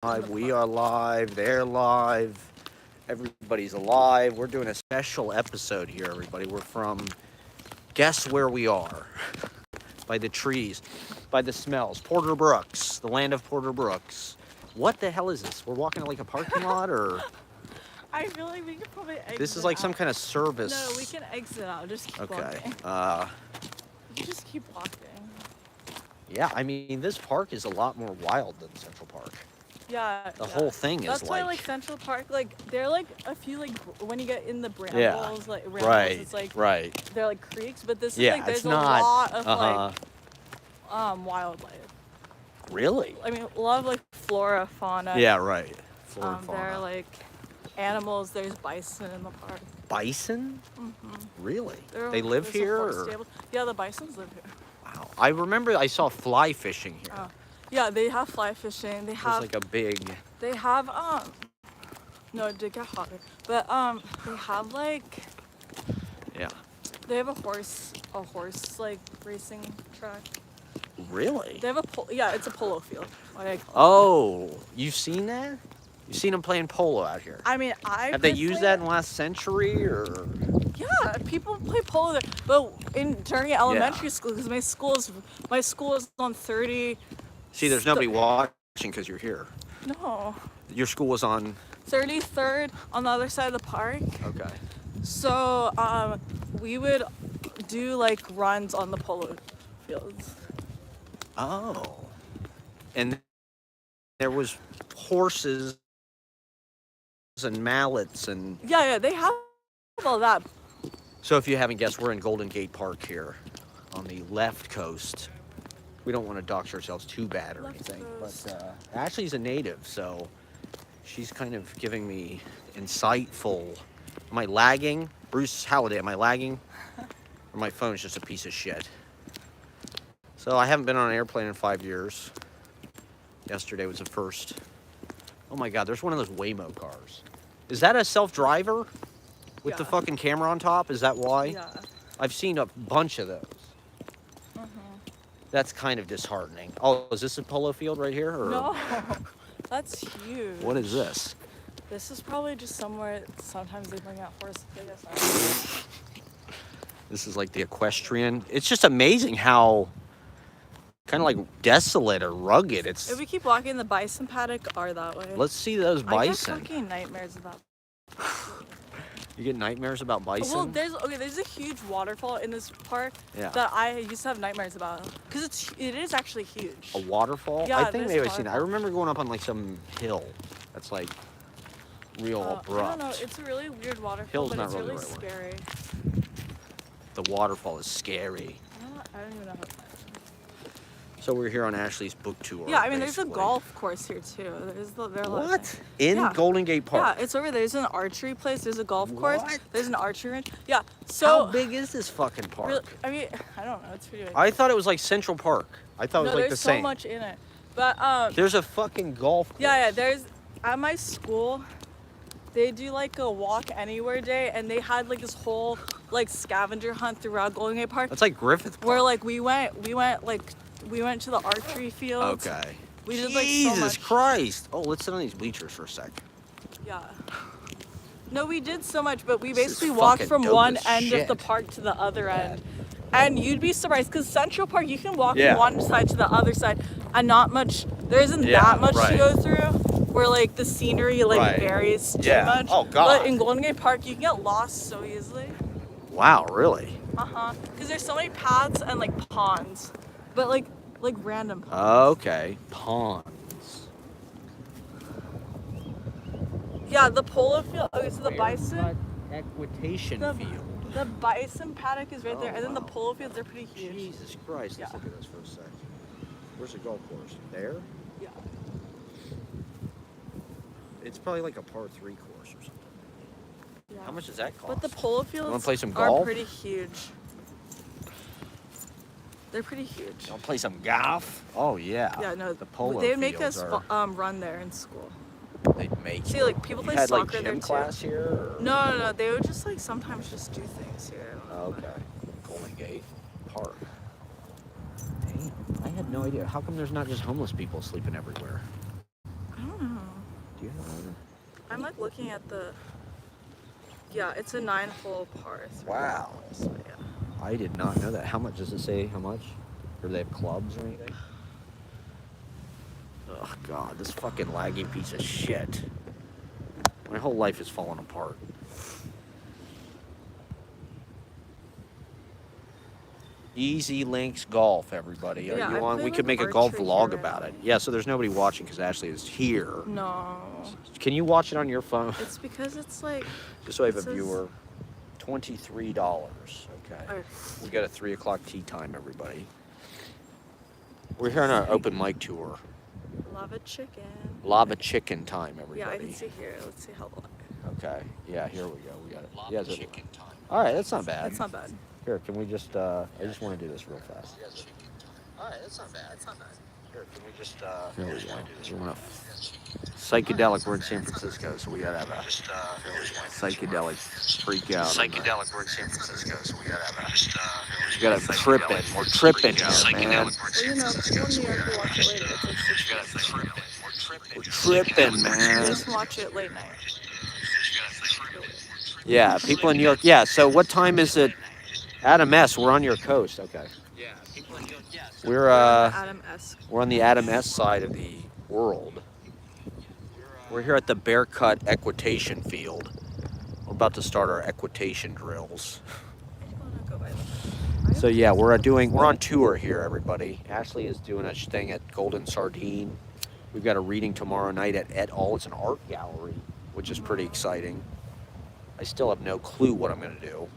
We are live. They're live. Everybody's alive. We're doing a special episode here, everybody. We're from Guess Where We Are? By the trees, by the smells. Porter Brooks, the land of Porter Brooks. What the hell is this? We're walking to like a parking lot or? I feel like we could probably exit This is like out. some kind of service. No, we can exit out. Just keep Okay. walking. You just keep walking. Yeah, I mean, this park is a lot more wild than Central Park. Yeah. The whole thing That's is why, like Central Park, there are, a few, when you get in the brambles, Yeah. rambles, it's, right. they're, creeks, but this Yeah, is, there's it's a not, lot of, wildlife. Really? I mean, a lot of, flora, fauna. Yeah, right. Flora and There fauna. are, animals. There's bison in the park. Bison? Mm-hmm. Really? They live there's a here? horse Or? stable. Yeah, the bisons live here. Wow. I remember I saw fly fishing here. Oh. Yeah, they have fly fishing. They have There's like a big. They have no, it did get hotter, but they have Yeah. they have a horse racing track. Really? They have yeah, it's a polo field. Oh, you've seen that? You've seen them playing polo out here? I mean, Have they used that in the last century or? Yeah, people play polo there, but during elementary school, because my school is on 30. See, there's nobody watching because you're here. No. Your school was on. 33rd on the other side of the park. Okay. So we would do runs on the polo fields. Oh. And there was horses and mallets and. Yeah, they have all that. So if you haven't guessed, we're in Golden Gate Park here on the left coast. We don't want to dox ourselves too bad or anything, but Ashley's a native, so she's kind of giving me insightful. Am I lagging? Bruce Halliday, am I lagging? Or my phone's just a piece of shit? So I haven't been on an airplane in 5 years. Yesterday was the first. Oh my God, there's one of those Waymo cars. Is that a self-driver with the fucking camera on top? Is that why? Yeah. I've seen a bunch of those. That's kind of disheartening. Oh, is this a polo field right here? Or? No, that's huge. What is this? This is probably just somewhere. Sometimes they bring out horses. This is like the equestrian. It's just amazing how kind of like desolate or rugged. If we keep walking, the bison paddock are that way. Let's see those bison. I get fucking nightmares about. You get nightmares about bison? Well, there's a huge waterfall in this park that I used to have nightmares about because it is actually huge. A waterfall? Yeah, I think maybe I've seen it. I waterfall. remember going up on like some hill that's like real abrupt. I don't know. It's a really weird waterfall, Hill's but not it's really really the right word. scary. The waterfall is scary. I don't even know how. So we're here on Ashley's book tour. Yeah, I mean, there's a basically. golf course here too. What? In Golden Gate Park? Yeah, it's over there. There's an archery place. There's a golf course. What? There's an archery range. Yeah. So How big is this fucking park? really, I mean, I don't know. It's pretty big. I thought it was like Central Park. I thought it was like the there's same. so much in it. But There's a fucking golf course. yeah. There's at my school, they do a walk anywhere day, and they had this whole scavenger hunt throughout Golden Gate Park. That's like Griffith Park. Where we went to the archery fields. Okay. We did Jesus so much. Christ. Oh, let's sit on these bleachers for a sec. Yeah. No, we did so much, but we This is basically walked fucking from dope one as end shit. of the park to the other end. And you'd be surprised, because Central Park, you can walk Yeah. from one side to the other side, and there isn't Yeah, that much right. to go through, where the scenery Right. varies too Yeah. much. Oh, God. But in Golden Gate Park, you can get lost so easily. Wow, really? Because there's so many paths and ponds, but like random ponds. Okay. Ponds. Yeah, the polo field. Okay, so the bison. Equitation The- field. The bison paddock is right there, Oh, and then the wow. polo fields are pretty huge. Jesus Christ. Let's Yeah. look at this for a sec. Where's the golf course? There? Yeah. It's probably like a par 3 course or something. Yeah. How much does that cost? But the polo fields Wanna play some are golf? pretty huge. They're pretty huge. I'll play some golf. Oh yeah. Yeah, no. The polo They would make fields us are, run there in school. They'd make. See, people you play had soccer like there gym too. class here. Or? No. They would just sometimes just do things here. Okay. Golden Gate Park. Damn, I had no idea. How come there's not just homeless people sleeping everywhere? I don't know. I'm like looking at the. Yeah, it's a 9-hole par 3. Wow. So, yeah. I did not know that. How much does it say? How much? Or do they have clubs or anything? Oh God, this fucking lagging piece of shit. My whole life is falling apart. Easy Links Golf, everybody. Are Yeah, you I on? play, We could like, make a golf archery vlog here about right it. now. Yeah, so there's nobody watching because Ashley is here. No. Can you watch it on your phone? It's because it's like. Just so I have it a says- viewer. $23. Okay. Okay. We got a 3 o'clock tea time, everybody. We're here on our open mic tour. Lava chicken. Lava chicken time, everybody. Yeah, I can see here. Let's see how long. Okay. Yeah, here we go. We got it. Lava Yeah, is it- chicken time. All right, that's not bad. It's not bad. Here, can we just? I just want to do this real fast. All right, that's not bad. That's not bad. Here, can we just? Here we go. We want to psychedelic. We're in San Francisco, so we gotta have a psychedelic freak out. Psychedelic. We're in San Francisco, so we gotta have a. We gotta tripping. We're tripping here, man. Psychedelic. We're in Well, you San know, Francisco, people in so New we York will gotta watch it later. It's like 6 We gotta tripping. We're tripping. We're tripping, man. Just watch it late night. Yeah, people in New York. Yeah. So what time is it? Adam S. We're on your coast. Okay. Yeah, people in New York. Yeah. We're Adam-esque. we're on the Adam S. side of the world. We're here at the Bearcut Equitation Field. We're about to start our equitation drills. People don't go by them. So yeah, we're on tour here, everybody. Ashley is doing a thing at Golden Sardine. We've got a reading tomorrow night at Et al. It's an art gallery, which is pretty exciting. I still have no clue what I'm gonna do.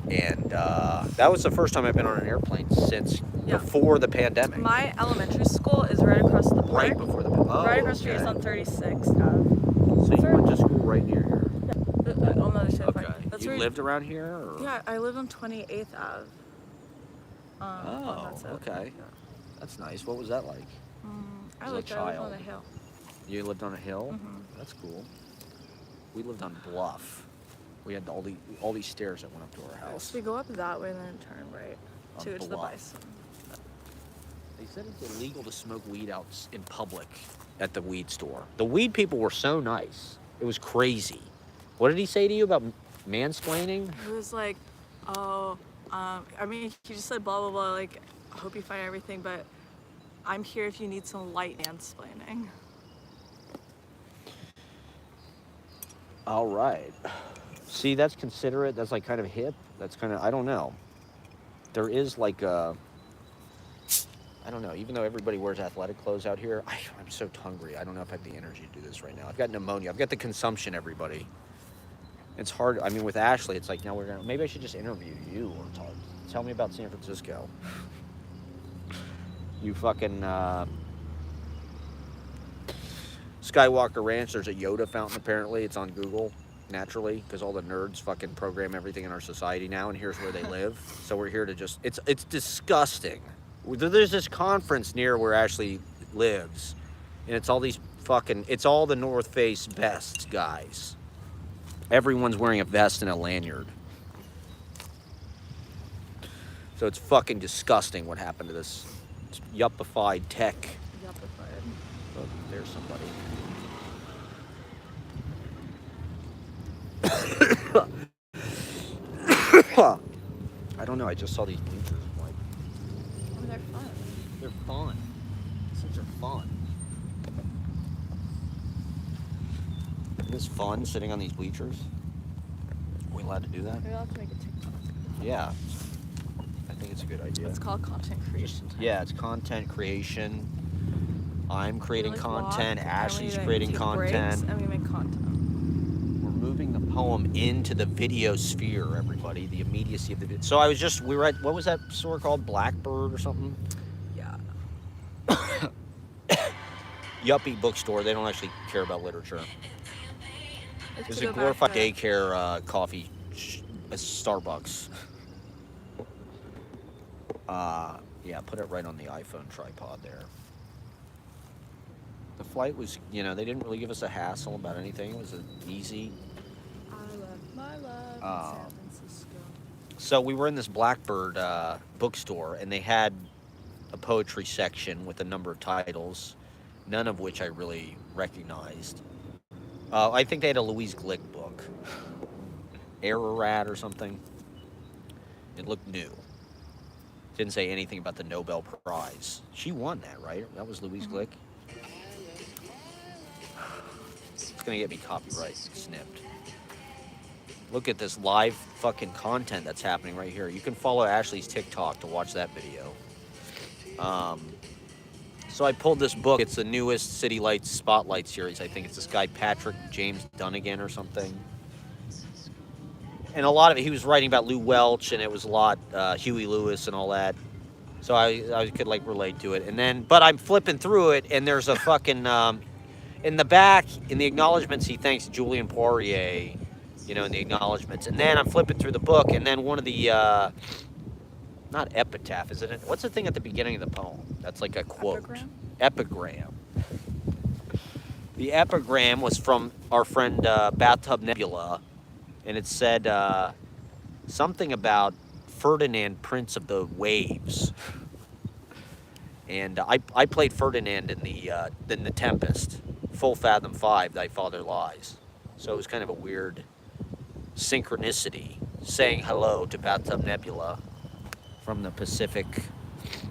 And that was the first time I've been on an airplane since Yeah. before the pandemic. My elementary school is right across the park. Right before the pandemic. Right across the street is on 36. So you went to school right near here. On the other side of the Okay. park. That's You where lived around here? Or? Yeah, I lived on 28th Ave. Oh, that's it. okay. That's nice. What was that like? I As a lived on child. a hill. You lived on a hill? Mhm. That's cool. We lived on Bluff. We had all these stairs that went up to our house. So we go up that way and then turn right On to the Bluff. bison. They said it's illegal to smoke weed out in public at the weed store. The weed people were so nice. It was crazy. What did he say to you about mansplaining? He was like, oh, I mean, he just said blah, blah, blah, like, I hope you find everything, but I'm here if you need some light mansplaining. All right. See, that's considerate. That's like kind of hip. That's kind of, I don't know. There is like a, I don't know, even though everybody wears athletic clothes out here, I'm so hungry. I don't know if I have the energy to do this right now. I've got pneumonia. I've got the consumption, everybody. It's hard. I mean, with Ashley, it's like now we're going to, maybe I should just interview you or tell me about San Francisco. You fucking, Skywalker Ranch, there's a Yoda fountain apparently. It's on Google, naturally, because all the nerds fucking program everything in our society now, and here's where they live. So we're here to just, it's disgusting. There's this conference near where Ashley lives, and it's all these fucking, it's all the North Face vests, guys. Everyone's wearing a vest and a lanyard. So it's fucking disgusting what happened to this yuppified tech. Yuppified. Oh, there's somebody. I don't know. I just saw these bleachers. I'm like, Oh, they're fun. they're fun. These things are fun. Isn't this fun sitting on these bleachers? Are we allowed to do that? Maybe I'll have to make a TikTok. Yeah. I think it's a good idea. It's called content creation time. Yeah, it's content creation. I'm creating We, like, content. walk, and Ashley's we, like, creating take breaks, content. and we make content. We're moving the poem into the video sphere, everybody. The immediacy of the video. So we were at, what was that store called? Blackbird or something? Yeah. Yuppie bookstore. They don't actually care about literature. It's There's to a go glorified back to- daycare coffee, a Starbucks. Yeah, put it right on the iPhone tripod there. The flight was, they didn't really give us a hassle about anything. It was an easy. I left my love Oh. in San Francisco. So we were in this Blackbird bookstore, and they had a poetry section with a number of titles. none of which I really recognized. I think they had a Louise Glick book, Ararat or something. It looked new. Didn't say anything about the Nobel Prize. She won that, right? That was Louise Glick. It's gonna get me copyright snipped. Look at this live fucking content that's happening right here. You can follow Ashley's TikTok to watch that video. So I pulled this book. It's the newest City Lights Spotlight series. I think it's this guy Patrick James Dunnigan or something. And a lot of it, he was writing about Lou Welch, and it was a lot Huey Lewis and all that. So I could like relate to it. And then, but I'm flipping through it, and there's a fucking in the back in the acknowledgments, he thanks Julian Poirier, you know, in the acknowledgments. And then I'm flipping through the book, and then one of the not epitaph, is it? What's the thing at the beginning of the poem? That's like a quote. Epigram. The epigram was from our friend Bathtub Nebula, and it said something about Ferdinand, Prince of the Waves. And I played Ferdinand in the Tempest, Full Fathom 5, Thy Father Lies. So it was kind of a weird synchronicity, saying hello to Bathtub Nebula from the Pacific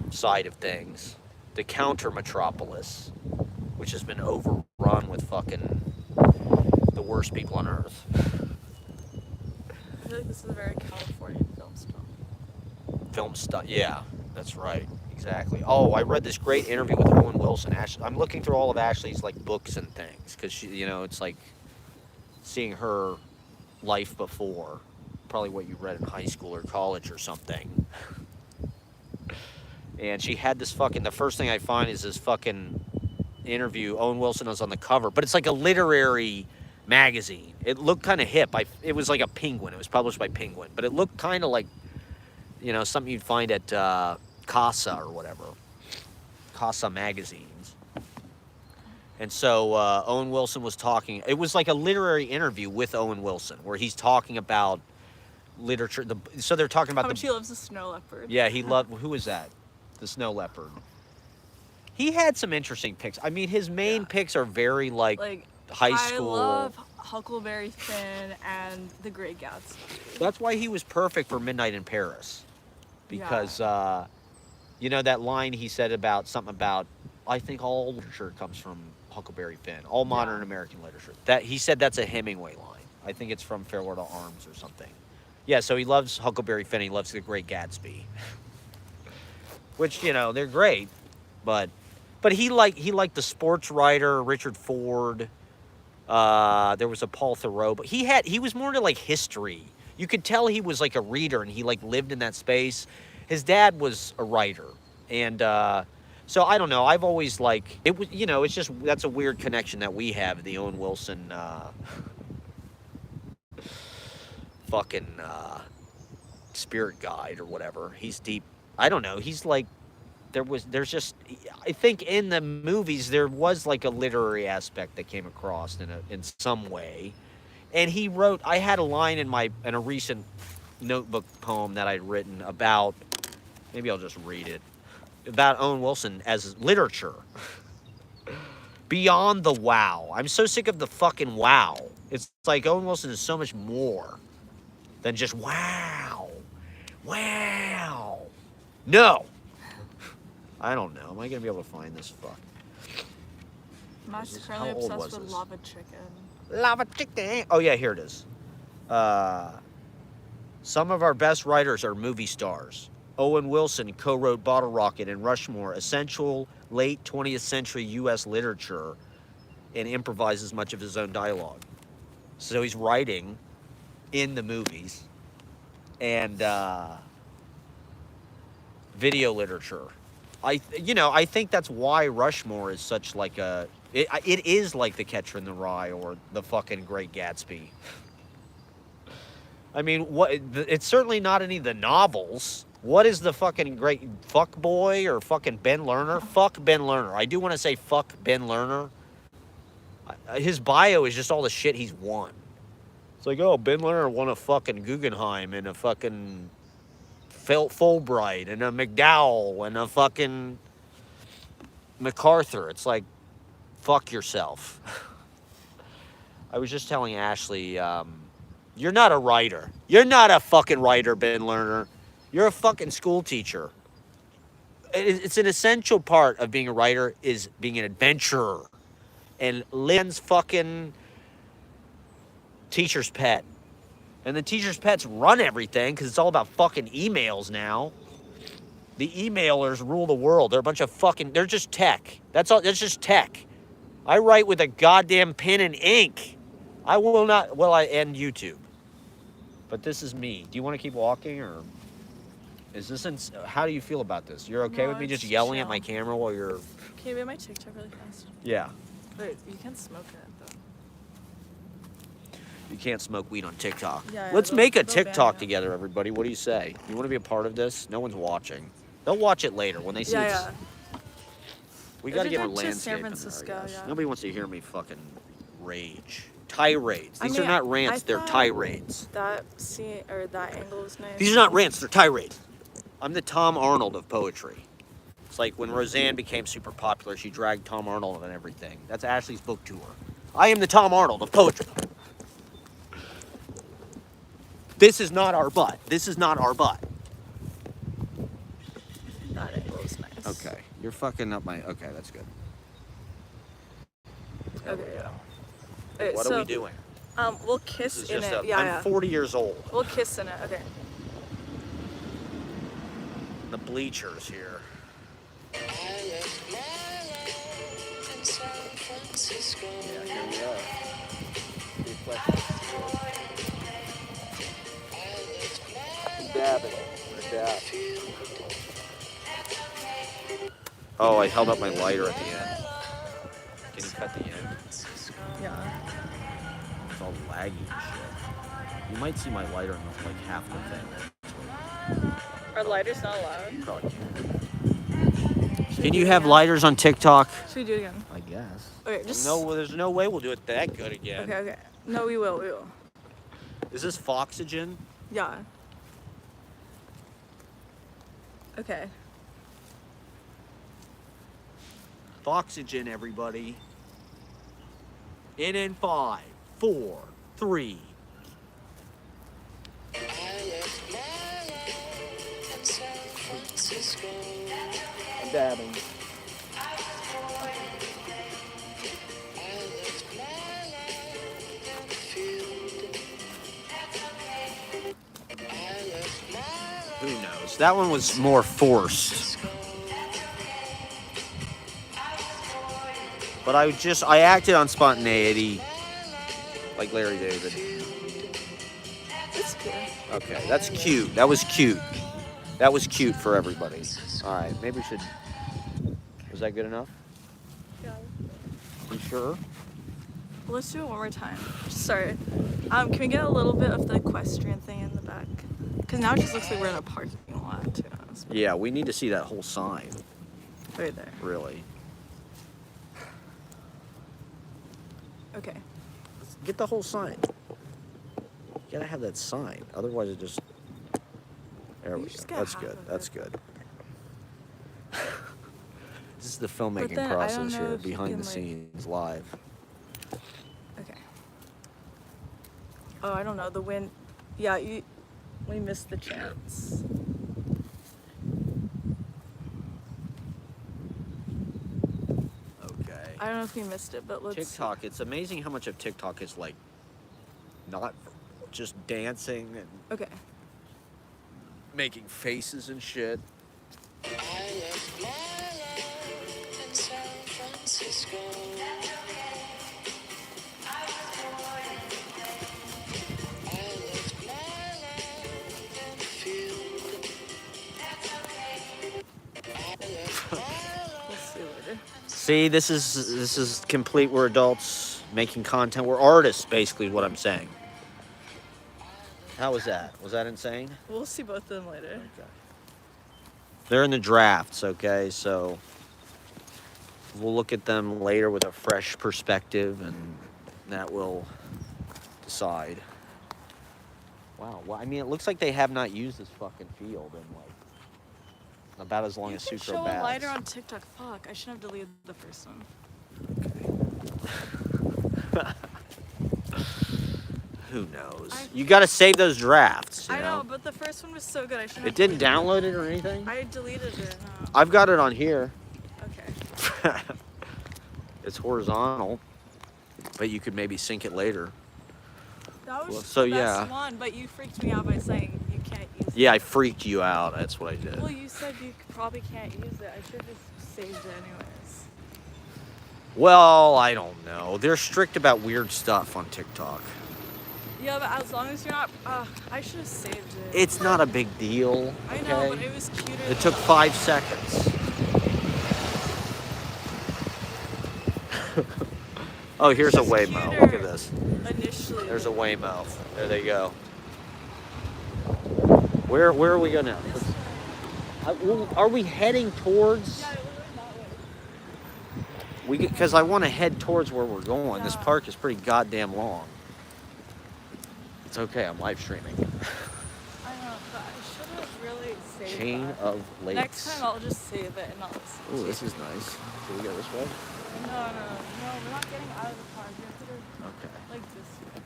side of things. The counter metropolis, which has been overrun with fucking the worst people on earth. I feel like this is a very Californian film stuff. Yeah, that's right. Exactly. Oh, I read this great interview with Owen Wilson. I'm looking through all of Ashley's like books and things because she, you know, it's like seeing her life before, probably what you read in high school or college or something. And she had this fucking, the first thing I find is this fucking interview. Owen Wilson was on the cover, but it's like a literary magazine. It looked kind of hip. It was like a Penguin. It was published by Penguin, but it looked kind of like, you know, something you'd find at Casa or whatever. Casa magazines. And so Owen Wilson was talking. It was like a literary interview with Owen Wilson where he's talking about literature. So they're talking about how much he loves the snow leopard. Yeah, he loved. Who was that? The snow leopard. He had some interesting picks. I mean, his main picks are very like high school. I love Huckleberry Finn and The Great Gatsby. That's why he was perfect for Midnight in Paris, because you know that line he said about something about, I think all literature comes from Huckleberry Finn, all modern American literature. That he said that's a Hemingway line. I think it's from Farewell to Arms or something. Yeah, so he loves Huckleberry Finn. He loves The Great Gatsby, which, you know, they're great, but he liked the sports writer Richard Ford. There was a Paul Theroux, but he was more into like history. You could tell he was like a reader, and he like lived in that space. His dad was a writer, and so I don't know. I've always like it was, you know, it's just that's a weird connection that we have. The Owen Wilson fucking spirit guide or whatever. He's deep. I don't know. He's like there's just, I think in the movies there was like a literary aspect that came across in some way. And he wrote, I had a line in a recent notebook poem that I'd written about, maybe I'll just read it, about Owen Wilson as literature. Beyond the wow. I'm so sick of the fucking wow. It's like Owen Wilson is so much more than just wow. Wow. No. I don't know. Am I going to be able to find this fuck? I'm actually currently obsessed with Lava Chicken. Lava Chicken. Oh, yeah, here it is. Some of our best writers are movie stars. Owen Wilson co-wrote Bottle Rocket and Rushmore, essential late 20th century U.S. literature, and improvises much of his own dialogue. So he's writing in the movies and video literature. I think that's why Rushmore is such like a... It is like The Catcher in the Rye or the fucking Great Gatsby. I mean, it's certainly not any of the novels. What is the fucking great fuck boy or fucking Ben Lerner? Fuck Ben Lerner. I do want to say fuck Ben Lerner. His bio is just all the shit he's won. It's like, oh, Ben Lerner won a fucking Guggenheim and a fucking Fulbright and a McDowell and a fucking MacArthur. It's like, fuck yourself. I was just telling Ashley, you're not a writer. You're not a fucking writer, Ben Lerner. You're a fucking school teacher. It's an essential part of being a writer is being an adventurer. And Lynn's fucking teacher's pet. And the teacher's pets run everything because it's all about fucking emails now. The emailers rule the world. They're a bunch of fucking, they're just tech. That's all, that's just tech. I write with a goddamn pen and ink. I will not, well, I end YouTube. But this is me. Do you want to keep walking or is this, how do you feel about this? You're okay No, with me just it's yelling at chill. my camera while you're, Can you read my TikTok really fast? yeah. Wait, you can smoke it though. You can't smoke weed on TikTok. Yeah, Let's they'll- make a they'll ban TikTok you. together, everybody. What do you say? You want to be a part of this? No one's watching. They'll watch it later when they see it's... Yeah. We got to If get you our did to landscape San in there, I Francisco, guess. yeah. Nobody wants to hear me fucking rage. Tirades. I These are mean, not rants, I they're thought tirades. That scene or that angle was nice. These are not rants, they're tirades. I'm the Tom Arnold of poetry. It's like when Roseanne became super popular, she dragged Tom Arnold and everything. That's Ashley's book tour. I am the Tom Arnold of poetry. This is not our butt. This is not our butt. That angle was nice. Okay, you're fucking up my... Okay, that's good. Okay. Yeah. Okay, What so, are we doing? We'll This kiss is in just it. a... Yeah, I'm yeah. 40 years old. We'll kiss in it. Okay. The bleachers here. I left my life in San Francisco. Yeah, here we are. Dabbing. Dab. Oh, I held up my lighter at the end. Can you cut the end? Yeah. It's all laggy and shit. You might see my lighter in like half the thing. Our lighter's not allowed. Probably can. Should we Can do you it have again? lighters on TikTok? Should we do it again? I guess. Okay, just. No, there's no way we'll do it that good again. Okay, okay. No, we will. We will. Is this Foxygen? Yeah. Okay. Foxygen, everybody. In 5, 4, 3. I left my life in San Francisco. I'm dabbing. I left my life in the field. I left my life Who knows? That one was more forced. But I acted on spontaneity, like Larry David. It's cute. Okay, that's cute. That was cute. That was cute for everybody. All right, maybe we should. Was that good enough? Yeah. You sure? Let's do it one more time. Sorry. Can we get a little bit of the equestrian thing in the back? Because now it just looks like we're in a parking lot, too. Yeah, we need to see that whole sign, Right there. really. Okay. Get the whole sign. You gotta have that sign. Otherwise, it just. There You we just go. get That's half good. of That's it. good. This is the filmmaking then I don't process know here, if you behind can, the like- scenes, live. Okay. Oh, I don't know. The wind. Yeah, we missed the chance. Okay. I don't know if we missed it, but let's. TikTok. It's amazing how much of TikTok is like not just dancing and Okay. making faces and shit. I left my life in San Francisco. I left my life in the field. I left my We'll see later. See, this is complete. We're adults making content. We're artists, basically, is what I'm saying. How was that? Was that insane? We'll see both of them later. Okay. They're in the drafts, okay? So we'll look at them later with a fresh perspective, and that will decide. Wow. Well, I mean, it looks like they have not used this fucking field in like about as long You as can Sutro show a Baths. lighter on TikTok. Fuck, I shouldn't have deleted the first one. Okay. Who knows? I- You got to save those drafts. You I know, but the first one was so good. I shouldn't. It didn't download it or anything. I deleted it. No. I've got it on here. Okay. It's horizontal, but you could maybe sync it later. That was Well, so the best yeah. one, but you freaked me out by saying you can't use it. Yeah, I freaked you out. That's what I did. Well, you said you probably can't use it. I should have just saved it anyways. Well, I don't know. They're strict about weird stuff on TikTok. Yeah, but as long as you're not, I should have saved it. It's not a big deal. I Okay? know, but it was cuter. It took 5 seconds. Oh, here's a It's Waymo. cuter. Look at this. Initially. There's a Waymo. There they go. Where are we going now? This way. Are we heading towards? Yeah, it went that way. Because I want to head towards where we're going. This Yeah. park is pretty goddamn long. It's okay. I'm live streaming. I know, but I should have really saved Chain that. of lakes. Next time I'll just save it and not listen to Ooh, you. this is nice. Should we go this way? No, we're not getting out of the car. We have to go Okay. like this way.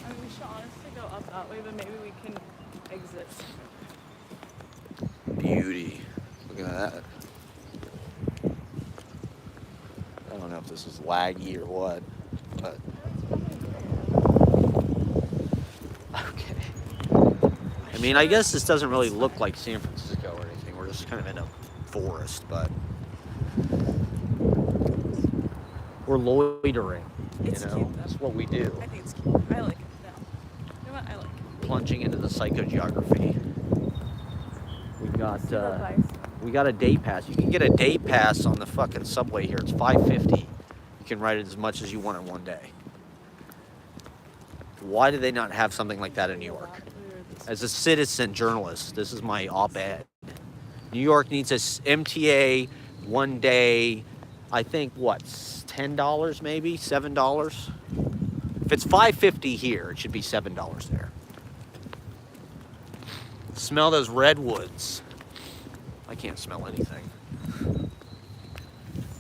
I mean, we should honestly go up that way, but maybe we can exit. Beauty. Look at that. I don't know if this is laggy or what, but okay. I mean, I guess this doesn't really look like San Francisco or anything. We're just kind of in a forest, but we're loitering. It's You know, cute, though. that's what we do. I think it's cute. I like it now. You know what? I like it. Plunging into the psychogeography. We got See the bison. we got a day pass. You can get a day pass on the fucking subway here. It's $5.50. You can ride it as much as you want in one day. Why do they not have something like that in New York? As a citizen journalist, this is my op-ed. New York needs a MTA one day. I think what, $10 maybe, $7. If it's $5.50 here, it should be $7 there. Smell those redwoods. I can't smell anything.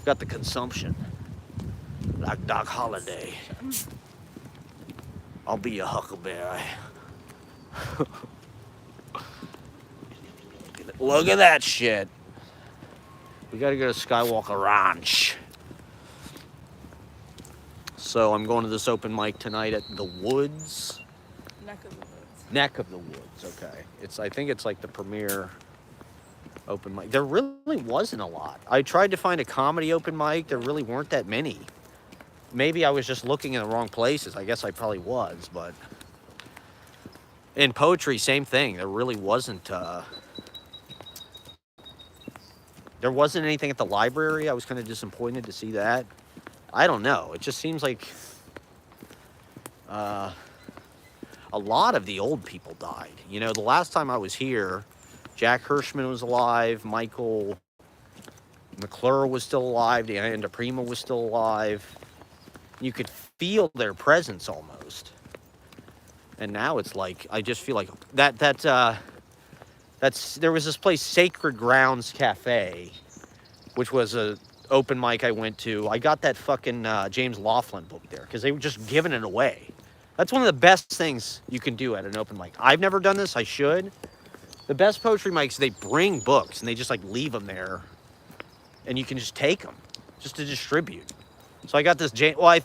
Got the consumption. Like Doc Holliday. I'll be a huckleberry. Look at that shit. We gotta go to Skywalker Ranch. So I'm going to this open mic tonight at the Woods. Neck of the woods. Neck of the Woods, okay. I think it's like the premier open mic. There really wasn't a lot. I tried to find a comedy open mic. There really weren't that many. Maybe I was just looking in the wrong places. I guess I probably was, but in poetry, same thing. There really wasn't. There wasn't anything at the library. I was kind of disappointed to see that. I don't know. It just seems like a lot of the old people died. You know, the last time I was here, Jack Hirschman was alive. Michael McClure was still alive. Diana Prima was still alive. You could feel their presence almost. And now it's like, I just feel like there was this place, Sacred Grounds Cafe, which was a open mic I went to. I got that fucking James Laughlin book there because they were just giving it away. That's one of the best things you can do at an open mic. I've never done this. I should. The best poetry mics, they bring books and they just like leave them there, and you can just take them just to distribute. So I got this I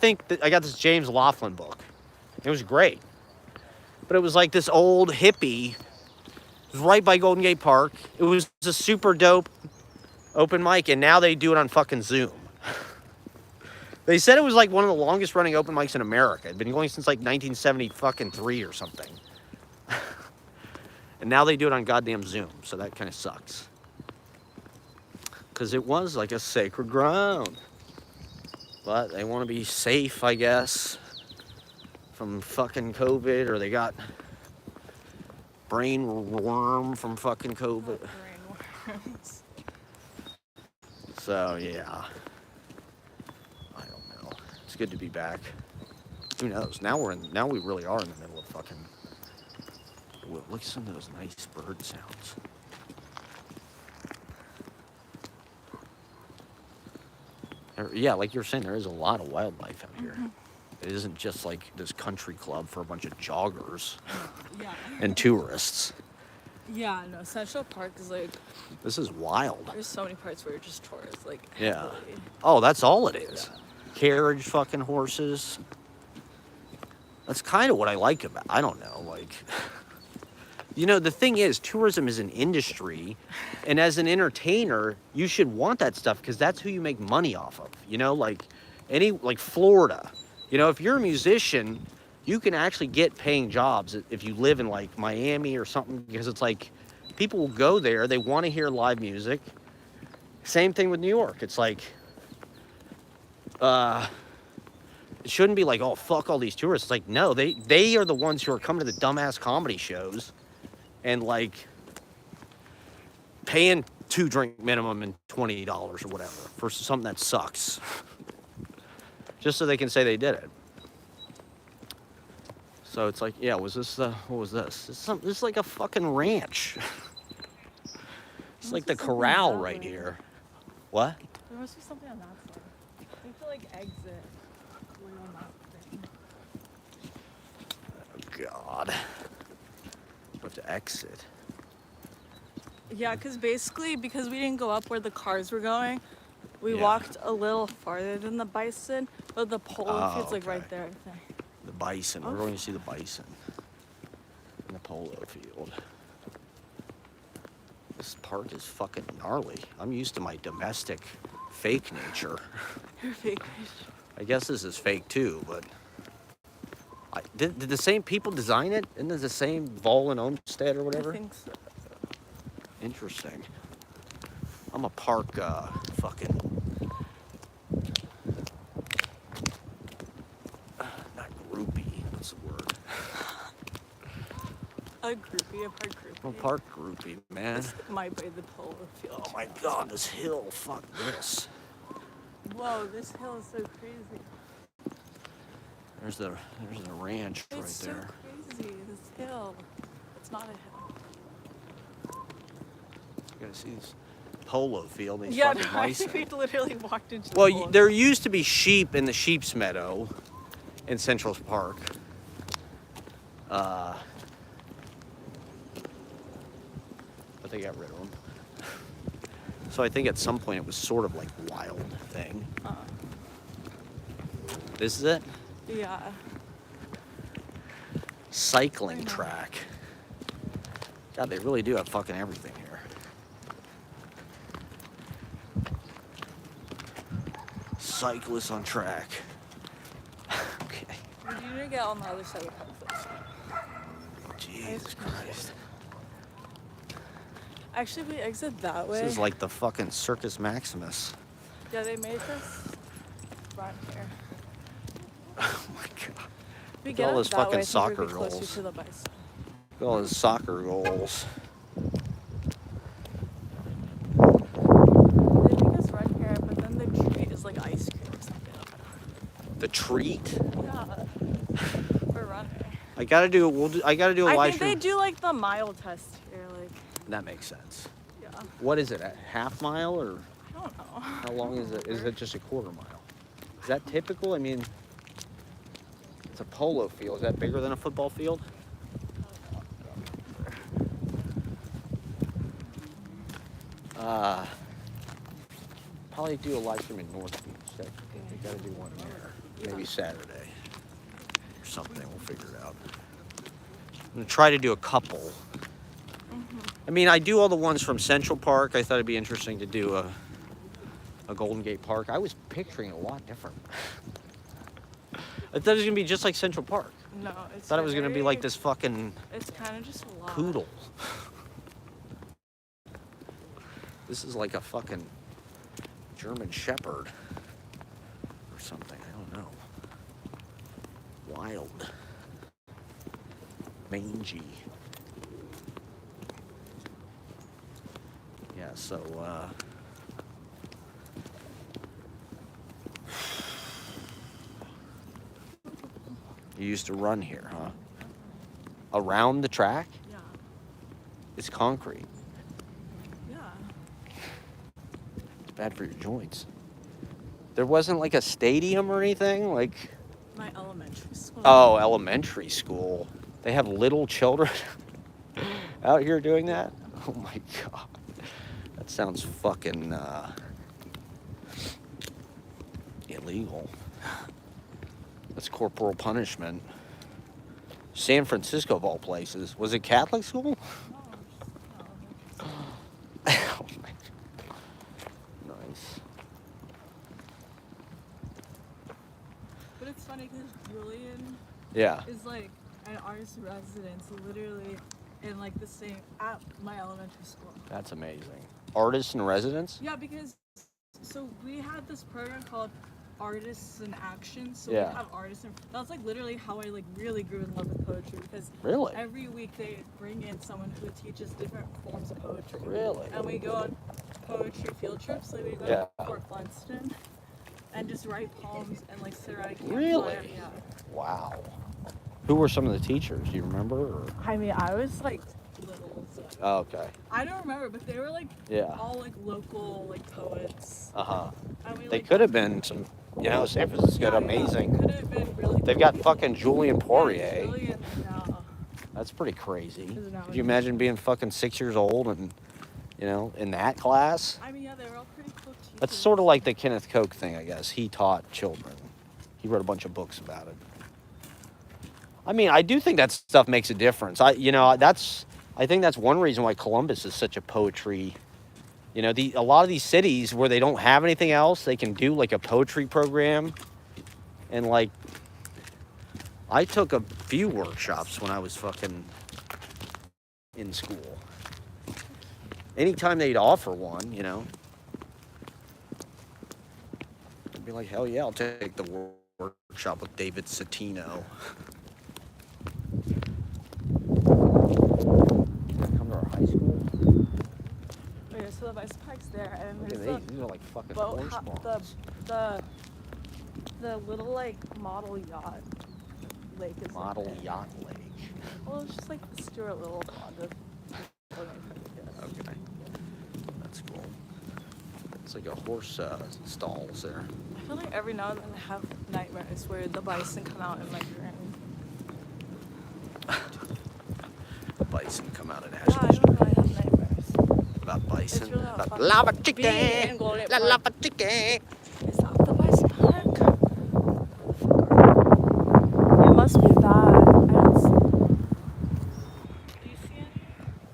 got this James Laughlin book. It was great, but it was like this old hippie. It was right by Golden Gate Park. It was a super dope open mic, and now they do it on fucking Zoom. They said it was like one of the longest running open mics in America. It'd been going since like 1973 or something. And now they do it on goddamn Zoom, so that kind of sucks. Because it was like a sacred ground. But they want to be safe, I guess, from fucking COVID, or they got brain worm from fucking COVID. Brainworms. So, yeah. I don't know. It's good to be back. Who knows? Now we really are in the middle of fucking... Look at some of those nice bird sounds. Yeah, like you're saying, there is a lot of wildlife out here. It isn't just like this country club for a bunch of joggers Yeah. and tourists. Yeah, no, Central Park is like, This is wild. there's so many parts where you're just tourists, like, Yeah. heavily. Oh, that's all it is. Yeah. Carriage fucking horses. That's kind of what I like about. I don't know, like. You know, the thing is, tourism is an industry, and as an entertainer, you should want that stuff because that's who you make money off of. You know, like like Florida. You know, if you're a musician, you can actually get paying jobs if you live in like Miami or something because it's like people will go there, they want to hear live music. Same thing with New York. It's like it shouldn't be like, oh, fuck all these tourists. It's like, no, they are the ones who are coming to the dumbass comedy shows and like paying 2 drink minimum and $20 or whatever for something that sucks. Just so they can say they did it. So it's like, yeah, was this what was this? This is like a fucking ranch. It's like the Must be something corral that right way. here. What? There must be something on that side. I think to like exit way on that thing. Oh, God. Have to exit. Yeah, because basically, because we didn't go up where the cars were going, we Yeah. walked a little farther than the bison, but the polo Oh, field's like okay. right there, I think. The bison. We're Oh. going to see the bison in the polo field. This park is fucking gnarly. I'm used to my domestic fake nature. You're fake. I guess this is fake too, but did the same people design it? Isn't it the same Vol and Olmsted or whatever? I think so. Interesting. I'm a park fucking not groupie. What's the word? A groupie, a park groupie. I'm a park groupie, man. Might be the polo field. Oh my God, this hill! Fuck this. Whoa, this hill is so crazy. There's the ranch right It's there. so crazy, this hill. It's not a hill. You gotta see this polo field. These Yeah, fucking no, I bison. think we literally walked into the Well, polo there used to be sheep in the sheep's meadow in Central Park. But they got rid of them. So I think at some point it was sort of like wild thing. This is it? Yeah. Cycling I know. track. God, they really do have fucking everything here. Cyclists on track. Okay. We need to get on the other side of the park first. Jesus Christ. Actually, we exit that way. This is like the fucking Circus Maximus. Yeah, they made this right here. Oh my God. If we Look at get all up those that fucking way, I think soccer we'd be closer goals. to the bison. Look at all his soccer goals. They make us run here, but then the treat is like ice cream or something. The treat. Yeah. For running. I gotta do. I gotta do a I live think they stream. do like the mile test here, like, That makes sense. yeah. What is it? A half mile or I don't know. how long is it? Is it just a quarter mile? Is that typical? I mean, it's a polo field. Is that bigger than a football field? Probably do a live stream in North Beach. We gotta do one there. Maybe Saturday or something. We'll figure it out. I'm gonna try to do a couple. I mean, I do all the ones from Central Park. I thought it'd be interesting to do a Golden Gate Park. I was picturing it a lot different. I thought it was gonna be just like Central Park. No, I it's thought it was gonna be like very- this fucking It's kind of just a lot. poodle. This is like a fucking German Shepherd or something. I don't know. Wild. Mangy. Yeah, so, you used to run here, huh? Around the track? Yeah. It's concrete. Yeah. It's bad for your joints. There wasn't like a stadium or anything? Like, My elementary school. oh, elementary school. They have little children out here doing that? Oh my God. That sounds fucking illegal. That's corporal punishment. San Francisco, of all places. Was it Catholic school? No, Oh my. Nice. but it's funny because Julian Yeah. is like an artist residence, literally in like the same at my elementary school. That's amazing. Artists in residence? Yeah, because so we had this program called Artists in Action. So Yeah. we have artists, and that's like literally how I like really grew in love with poetry because Really? every week they bring in someone who teaches different forms of poetry. Really? And we go on poetry field trips. Like we go Yeah. to Fort Funston and just write poems and like sit around a campfire. Really? Yeah. Wow. Who were some of the teachers? Do you remember? Or? I mean, I was like little, so Oh, okay. I don't remember, but they were like Yeah. all like local like poets. Uh-huh. And we, They like, could have been some, you know, San Francisco, yeah, amazing. Could have been really. They've got fucking Julian Poirier. Yeah, Julian, no. That's pretty crazy. Isn't that Could you imagine being fucking 6 years old and, you know, in that class? I mean, yeah, they were all pretty cool teachers. That's sort of like the Kenneth Koch thing, I guess. He taught children. He wrote a bunch of books about it. I mean, I do think that stuff makes a difference. I think that's one reason why Columbus is such a poetry. You know, a lot of these cities where they don't have anything else, they can do like a poetry program. And like, I took a few workshops when I was fucking in school. Anytime they'd offer one, you know, I'd be like, hell yeah, I'll take the workshop with David Satino. Come to our high school. Okay, so the bus park's there, and Look there's at these. These are like fucking boat horse barns. the little like model yacht lake is Model in there. yacht lake. Well, it's just like the Stuart Little pond of. Okay. That's cool. It's like a horse stalls there. I feel like every now and then I have nightmares where the bison come out in my dream. The bison come out in Yeah, I Ashland's don't know. I have nightmares. about bison. It's really not About fun. lava Being chicken. in Golden La Park. lava chicken. Is that the bison park? It must be that. I don't see. Do you see any?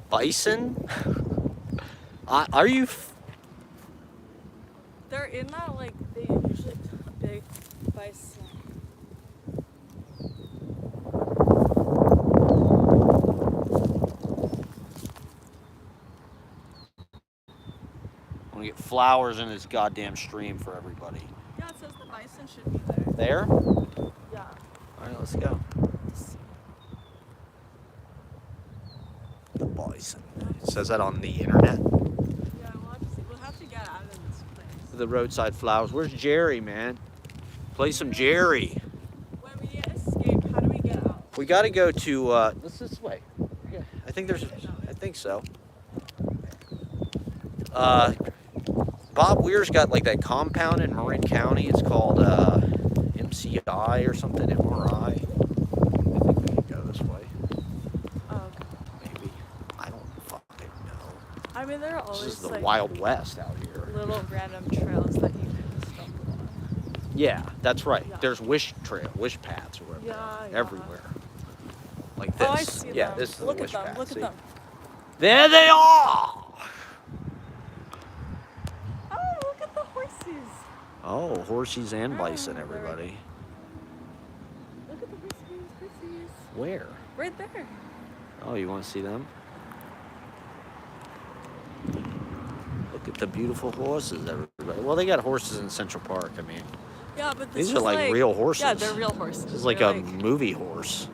Bison? Are you? They're in that like they usually big bison. I want to get flowers in this goddamn stream for everybody. Yeah, it says the bison should be there. There? Yeah. All right, let's go. The bison. It says that on the internet. Yeah, we'll have to get out of this place. The roadside flowers. Where's Jerry, man? Play some Jerry. When we escape, how do we get out? We got to go to. This way. Yeah, I think there's. I think so. Bob Weir's got like that compound in Marin County. It's called MCI or something. MRI. I think we can go this way. Oh, okay. Maybe. I don't fucking know. I mean, there are This always is the like Wild West out here. little random trails that you can stumble on. Yeah, that's right. Yeah. There's wish paths or whatever. Yeah, yeah. Everywhere. Like this. Oh, I see Yeah, them. this is Look the at wish them. path. Look at See? them. There they are. Oh, look at the horses. Oh, horses and bison, Oh, there we go. everybody. Look at the horses. Where? Right there. Oh, you want to see them? Look at the beautiful horses, everybody. Well, they got horses in Central Park. I mean, Yeah, but this these are is like real horses. Yeah, they're real horses. this is like They're a movie horse.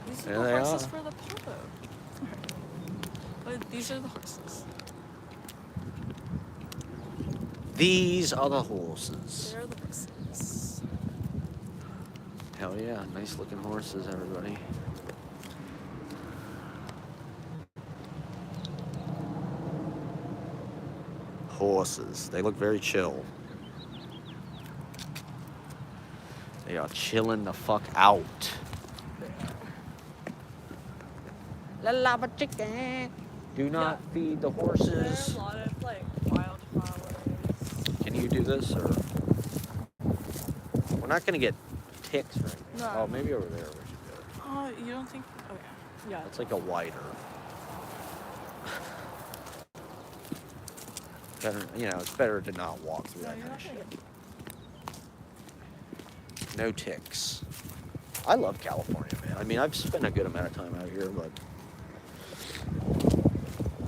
These There are the they horses are. for the polo. But these are the horses. These are the horses. They're the horses. Hell yeah, nice looking horses, everybody. horses. They look very chill. They are chilling the fuck out. La lava chicken. Do not feed the There's horses. a lot of like wildflowers. Can you do this or? We're not gonna get ticks or anything. No. Oh, maybe over there we should go. Oh, you don't think? Oh yeah. Yeah. It's like a wider. Better, you know, it's better to not walk through No, that you're kind of not gonna shit. get. No ticks. I love California, man. I mean, I've spent a good amount of time out here, but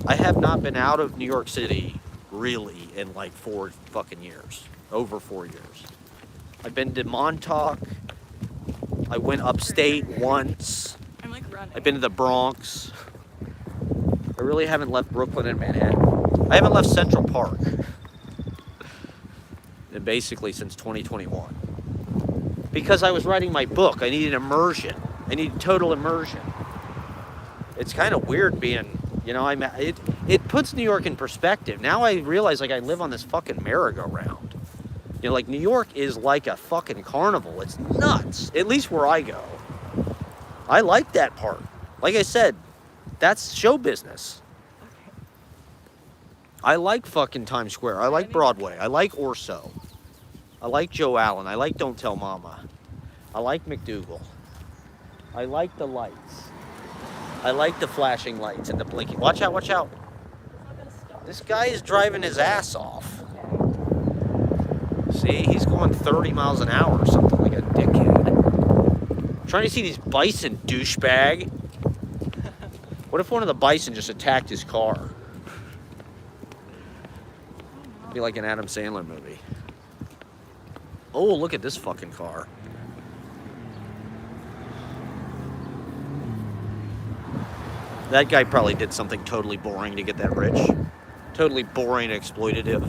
I have not been out of New York City really in like 4 fucking years. Over 4 years. I've been to Montauk. I went upstate once. I'm like running. I've been to the Bronx. I really haven't left Brooklyn and Manhattan. I haven't left Central Park. And basically since 2021. Because I was writing my book. I needed immersion. I needed total immersion. It's kind of weird being, you know, it puts New York in perspective. Now I realize like I live on this fucking merry-go-round. You know, like New York is like a fucking carnival. It's nuts. At least where I go. I like that part. Like I said, that's show business. I like fucking Times Square. I like Broadway. I like Orso. I like Joe Allen. I like Don't Tell Mama. I like McDougal. I like the lights. I like the flashing lights and the blinking. Watch out, watch out. This guy is driving his ass off. See, he's going 30 miles an hour or something, like a dickhead. I'm trying to see these bison, douchebag. What if one of the bison just attacked his car? Be like an Adam Sandler movie. Oh, look at this fucking car. That guy probably did something totally boring to get that rich. Totally boring and exploitative.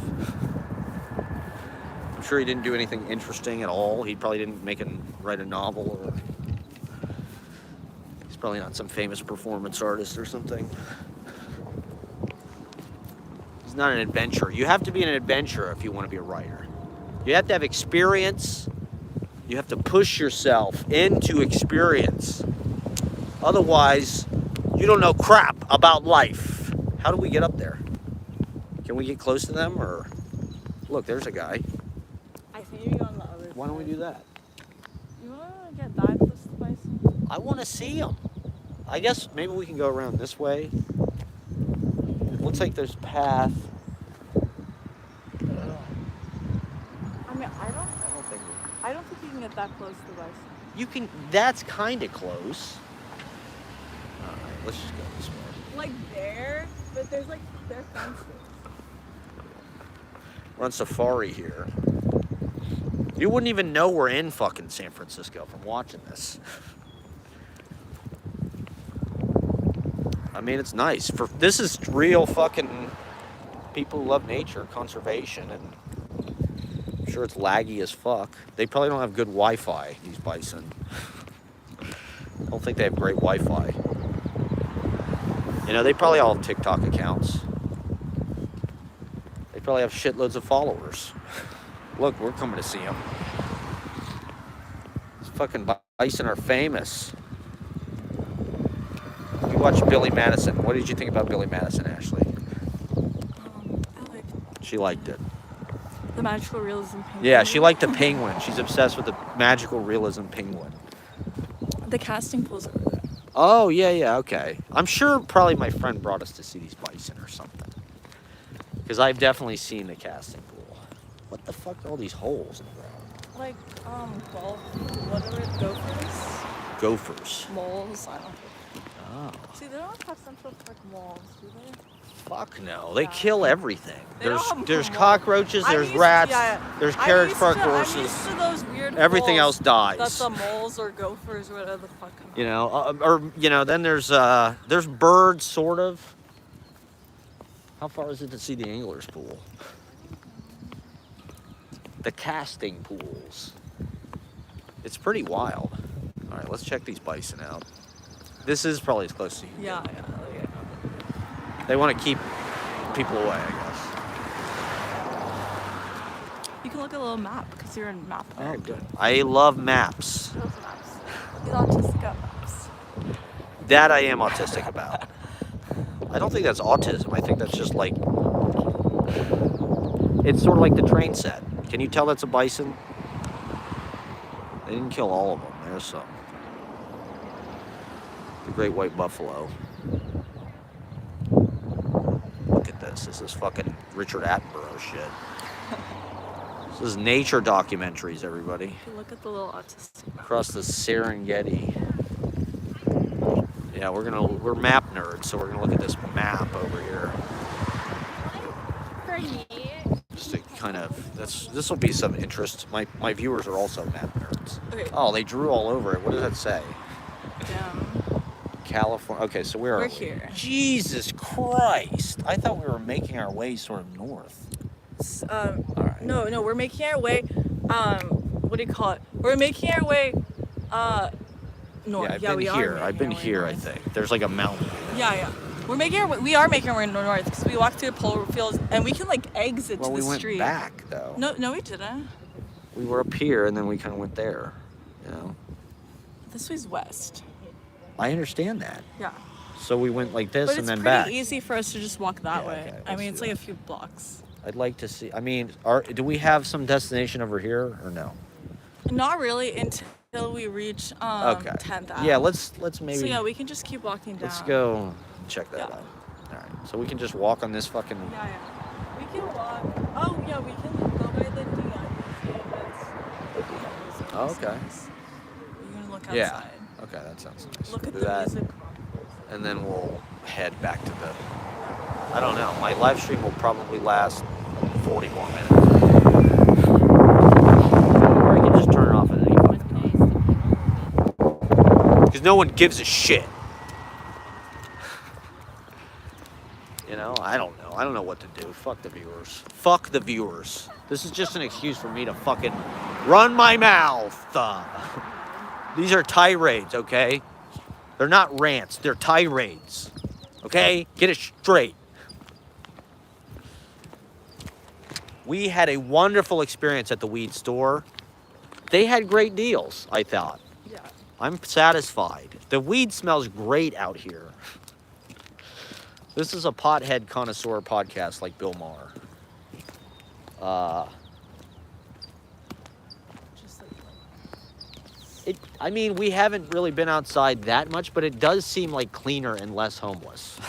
I'm sure he didn't do anything interesting at all. He probably didn't write a novel, or he's probably not some famous performance artist or something. He's not an adventurer. You have to be an adventurer if you want to be a writer. You have to have experience. You have to push yourself into experience. Otherwise, you don't know crap about life. How do we get up there? Can we get close to them, or look, there's a guy. I think you're on the other. Why don't we do that? You wanna get that close to the bison? I want to see him. I guess maybe we can go around this way. It looks like there's a path. I mean, I don't think you can get that close to the bison. You can. That's kind of close. All right, let's just go this way. Like there, but there's like their fences. We're on safari here. You wouldn't even know we're in fucking San Francisco from watching this. I mean, it's nice. This is real fucking people who love nature, conservation, and I'm sure it's laggy as fuck. They probably don't have good Wi-Fi, these bison. I don't think they have great Wi-Fi. You know, they probably all have TikTok accounts. They probably have shitloads of followers. Look, we're coming to see them. These fucking bison are famous. You watched Billy Madison. What did you think about Billy Madison, Ashley? I like She liked it. the magical realism penguin. Yeah, she liked the penguin. She's obsessed with the magical realism penguin. the casting pools over there. Oh, yeah, okay. I'm sure probably my friend brought us to see these bison or something. Because I've definitely seen the casting pool. What the fuck are all these holes in the ground? Like, golf, what are it, gophers? Gophers. Moles, I don't know. Oh. See, they don't have Central Park moles, do they? Fuck no. They Yeah. kill everything. They don't have There's moles. cockroaches, I'm there's used to- rats, yeah. there's I'm carriage used front to- I'm horses. used to those weird Everything else holes dies. That the moles or gophers or whatever the fuck come You know, then there's birds, sort of. How far is it to see the angler's pool? The casting pools. It's pretty wild. All right, let's check these bison out. This is probably as close to you. Yeah. They want to keep people away, I guess. You can look at a little map because you're in map Oh, nerd. good. I love maps. He loves maps. He's autistic about maps. That I am autistic about. I don't think that's autism. I think that's just like, it's sort of like the train set. Can you tell that's a bison? They didn't kill all of them. There's some. The great white buffalo. Look at this. This is fucking Richard Attenborough shit. This is nature documentaries, everybody. If you look at the little autistic map. Across the Serengeti. Yeah, we're map nerds, so we're gonna look at this map over here. Just to kind of, this will be some interest. My viewers are also map nerds. Okay. Oh, they drew all over it. What does that say? Down. California. Okay, so where are We're we? here. Jesus Christ! I thought we were making our way sort of north. All right. No, we're making our way. What do you call it? We're making our way. North. Yeah, I've been we are here. making I've been our way here. I north. think there's like a mountain. Yeah. We are making our way north because we walked through the polar fields and we can like exit Well, to we the went street. back though. No, we didn't. We were up here and then we kind of went there. You know. This was west. I understand that. Yeah. So we went like this But and it's then pretty back. easy for us to just walk that Yeah, way. okay, I let's mean, do it's like that. a few blocks. I'd like to see. I mean, do we have some destination over here or no? Not really until we reach Okay. 10th Ave. Yeah, let's maybe. So yeah, we can just keep walking down. let's go check that Yeah. out. All right. So we can just walk on this fucking. Yeah. We can walk. Oh yeah, we can go by the DI. Oh, okay. We're gonna look outside. Yeah. Okay, that sounds nice. Look at Do the that, music. and then we'll head back to the. I don't know. My live stream will probably last 40 more minutes. Or I can just turn it off at any point. Because no one gives a shit. You know, I don't know. I don't know what to do. Fuck the viewers. Fuck the viewers. This is just an excuse for me to fucking run my mouth. These are tirades, okay? They're not rants. They're tirades. Okay? Get it straight. We had a wonderful experience at the weed store. They had great deals, I thought. Yeah. I'm satisfied. The weed smells great out here. This is a pothead connoisseur podcast like Bill Maher. Just like I mean, we haven't really been outside that much, but it does seem like cleaner and less homeless.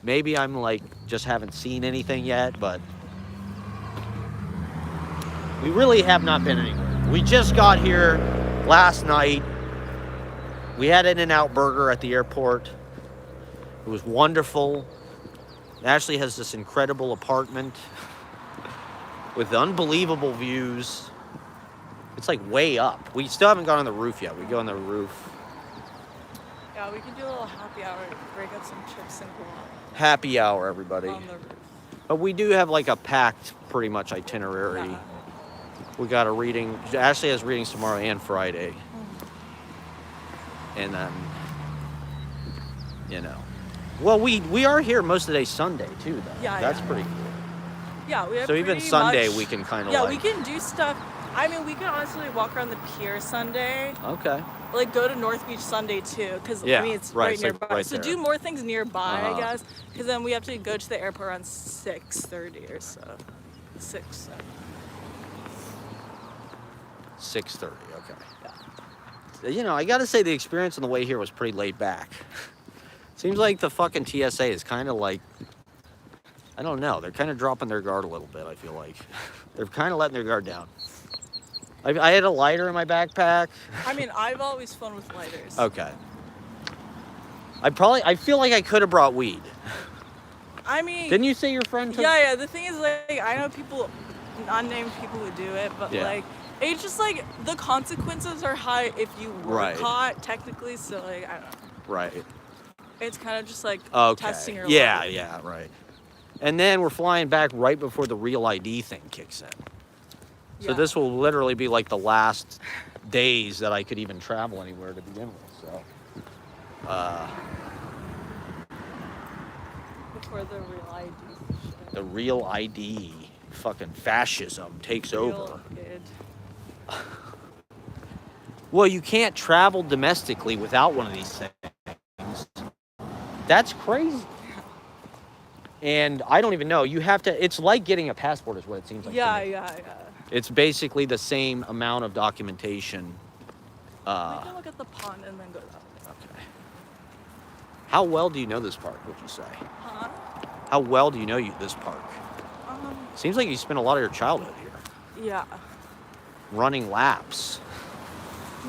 Maybe I'm like, just haven't seen anything yet, but we really have not been anywhere. We just got here last night. We had In-N-Out Burger at the airport. It was wonderful. Ashley has this incredible apartment with unbelievable views. It's like way up. We still haven't gone on the roof yet. We go on the roof. yeah, we can do a little happy hour, break up some chips and go Happy hour, everybody. on the roof. But we do have like a packed, pretty much itinerary. Yeah. We got a reading. Ashley has readings tomorrow and Friday. And then, you know. Well, we are here most of the day Sunday too, though. Yeah, That's yeah. pretty cool. Yeah, we have So even pretty Sunday much- we can kind of Yeah, like. we can do stuff. I mean, we can honestly walk around the pier Sunday. Okay. Like go to North Beach Sunday too, because Yeah, I mean it's right, right it's, like, nearby. right so there. do more things nearby, Uh-huh. I guess, because then we have to go to the airport around 6:30 or so. 6. 6:30. Okay. You know, I got to say the experience on the way here was pretty laid back. Seems like the fucking TSA is kind of like, I don't know, they're kind of dropping their guard a little bit. I feel like they're kind of letting their guard down. I had a lighter in my backpack. I mean, I've always flown with lighters. Okay. I feel like I could have brought weed. I mean, Didn't you say your friend took? yeah. The thing is, like, I know people, unnamed people who do it, but Yeah. like, it's just like the consequences are high if you were Right. caught technically. So like, I don't know. Right. It's kind of just like Okay. testing your Yeah, luck. yeah, right. And then we're flying back right before the real ID thing kicks in. So Yeah. this will literally be like the last days that I could even travel anywhere to begin with. So, Before the real ID shit. the real ID fucking fascism takes Real over. good. Well, you can't travel domestically without one of these things. That's crazy. And I don't even know. You have to, it's like getting a passport is what it seems like. Yeah, to me. yeah. It's basically the same amount of documentation. We can look at the pond and then go that way. Okay. How well do you know this park, would you say? Huh? How well do you know this park? Seems like you spent a lot of your childhood here. Yeah. Running laps.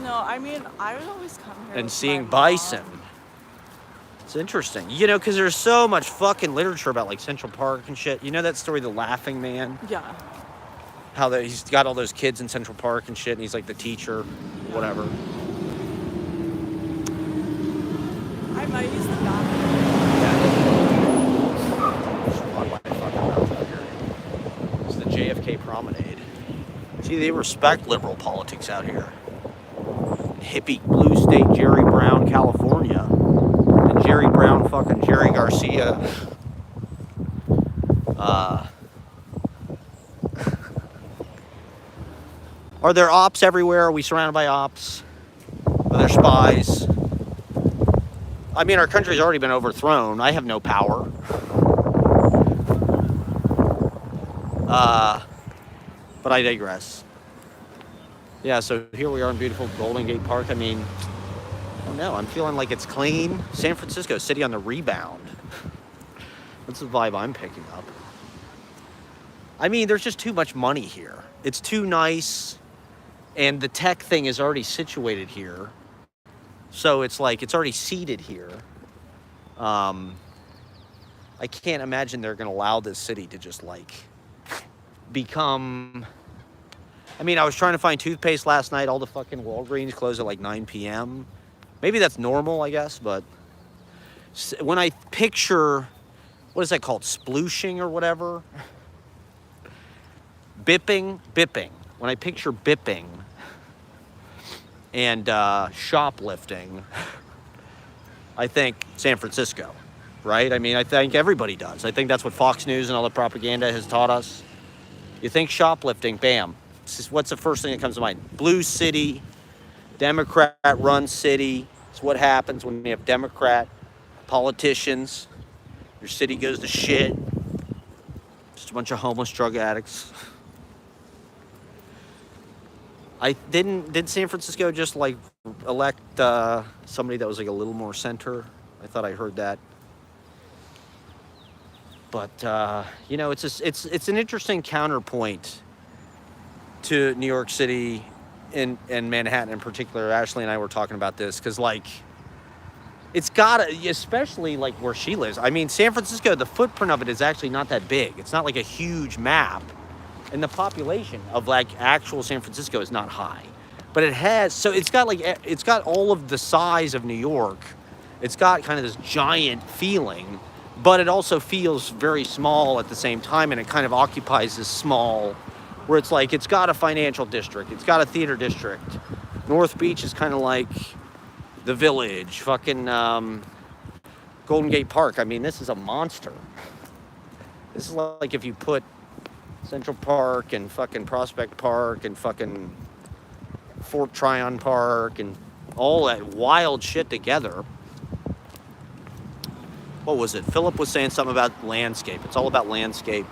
No, I mean, I would always come here And with seeing my bison. mom. It's interesting. You know, because there's so much fucking literature about like Central Park and shit. You know that story, The Laughing Man? Yeah. How he's got all those kids in Central Park and shit, and he's like the teacher, whatever. I might use the bathroom. It's the JFK Promenade. See, they respect liberal politics out here. Hippie blue state Jerry Brown, California. And Jerry Brown fucking Jerry Garcia. Are there ops everywhere? Are we surrounded by ops? Are there spies? I mean, our country's already been overthrown. I have no power. But I digress. Yeah, so here we are in beautiful Golden Gate Park. I mean, I don't know. I'm feeling like it's clean. San Francisco, city on the rebound. That's the vibe I'm picking up. I mean, there's just too much money here. It's too nice. And the tech thing is already situated here. So it's like, it's already seated here. I can't imagine they're going to allow this city to just like become... I mean, I was trying to find toothpaste last night. All the fucking Walgreens close at like 9 p.m. Maybe that's normal, I guess. But when I picture, what is that called? Splooshing or whatever? Bipping. When I picture bipping and shoplifting, I think San Francisco, right? I mean, I think everybody does. I think that's what Fox News and all the propaganda has taught us. You think shoplifting, bam. What's the first thing that comes to mind? Blue city, Democrat-run city. It's what happens when you have Democrat politicians. Your city goes to shit. Just a bunch of homeless drug addicts. Did San Francisco just like elect somebody that was like a little more center? I thought I heard that. But you know, it's an interesting counterpoint to New York City and Manhattan in particular. Ashley and I were talking about this because like it's gotta, especially like where she lives. I mean, San Francisco, the footprint of it is actually not that big. It's not like a huge map, and the population of like actual San Francisco is not high, but it has, so it's got all of the size of New York. It's got kind of this giant feeling, but it also feels very small at the same time, and it kind of occupies this small, where it's like, it's got a financial district, it's got a theater district. North Beach is kind of like the Village, fucking Golden Gate Park. I mean, this is a monster. This is like if you put Central Park and fucking Prospect Park and fucking Fort Tryon Park and all that wild shit together. What was it? Philip was saying something about landscape. It's all about landscape.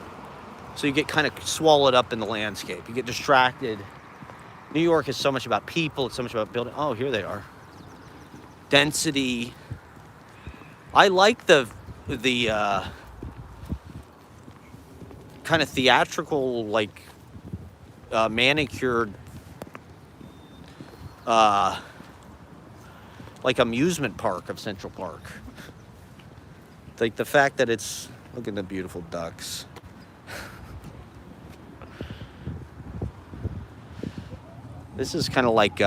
So you get kind of swallowed up in the landscape. You get distracted. New York is so much about people. It's so much about building. Oh, here they are. Density. I like the kind of theatrical, like manicured, like amusement park of Central Park. Like the fact that it's, look at the beautiful ducks. This is kind of like,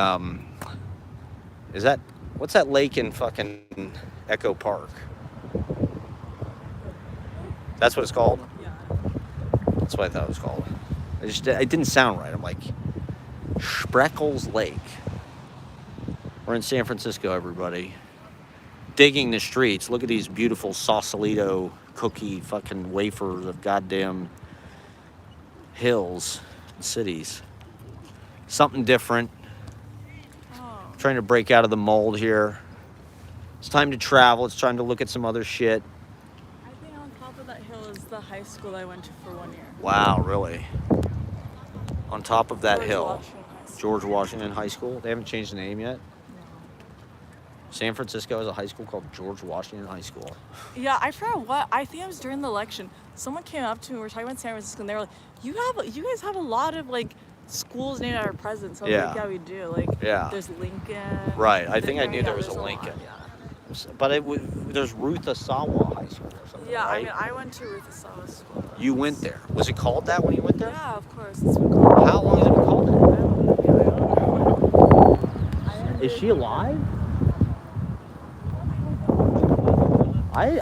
what's that lake in fucking Echo Park? That's what it's called? Yeah. That's what I thought it was called. It didn't sound right. I'm like, Spreckles Lake. We're in San Francisco, everybody. Digging the streets. Look at these beautiful Sausalito cookie fucking wafers of goddamn hills and cities. Something different. Oh. Trying to break out of the mold here. It's time to travel. It's time to look at some other shit. I think on top of that hill is the high school I went to for 1 year. Wow, really? On top of that George hill. Washington High School. George Washington High School. They haven't changed the name yet. No. San Francisco has a high school called George Washington High School. Yeah, I forgot what. I think it was during the election. Someone came up to me. We were talking about San Francisco, and they were like, "You guys have a lot of like schools named after presidents." I was Yeah. like, "Yeah, we do." Like, Yeah. there's Lincoln. Right, I think I knew Yeah, there was a there's Lincoln. lot, yeah. But there's Ruth Asawa High School or something, Yeah, I right? mean, I went to Ruth Asawa School. You went there. Was it called that when you went there? Yeah, of course. It's been called. How long has it been called I that? don't know. Is she alive?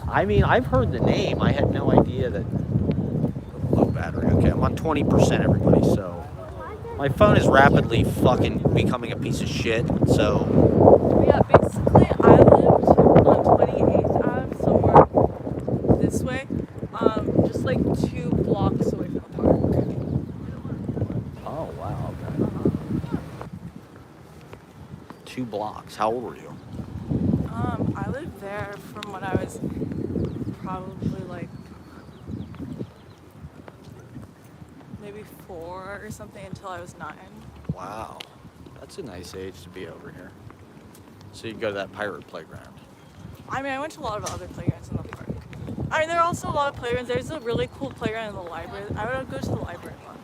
I mean, I've heard the name. I had no idea that. Low battery. Okay, I'm on 20%, everybody. So my phone is rapidly fucking becoming a piece of shit. So Yeah, basically, I lived on 28th Ave, somewhere this way, just like 2 blocks away from the park. oh wow, okay. 2 blocks. How old were you? I lived there from when I was probably like maybe 4 or something until I was 9. Wow, that's a nice age to be over here. So you go to that pirate playground. I mean, I went to a lot of other playgrounds in the park. I mean, there are also a lot of playgrounds. There's a really cool playground in the library. I would go to the library a lot.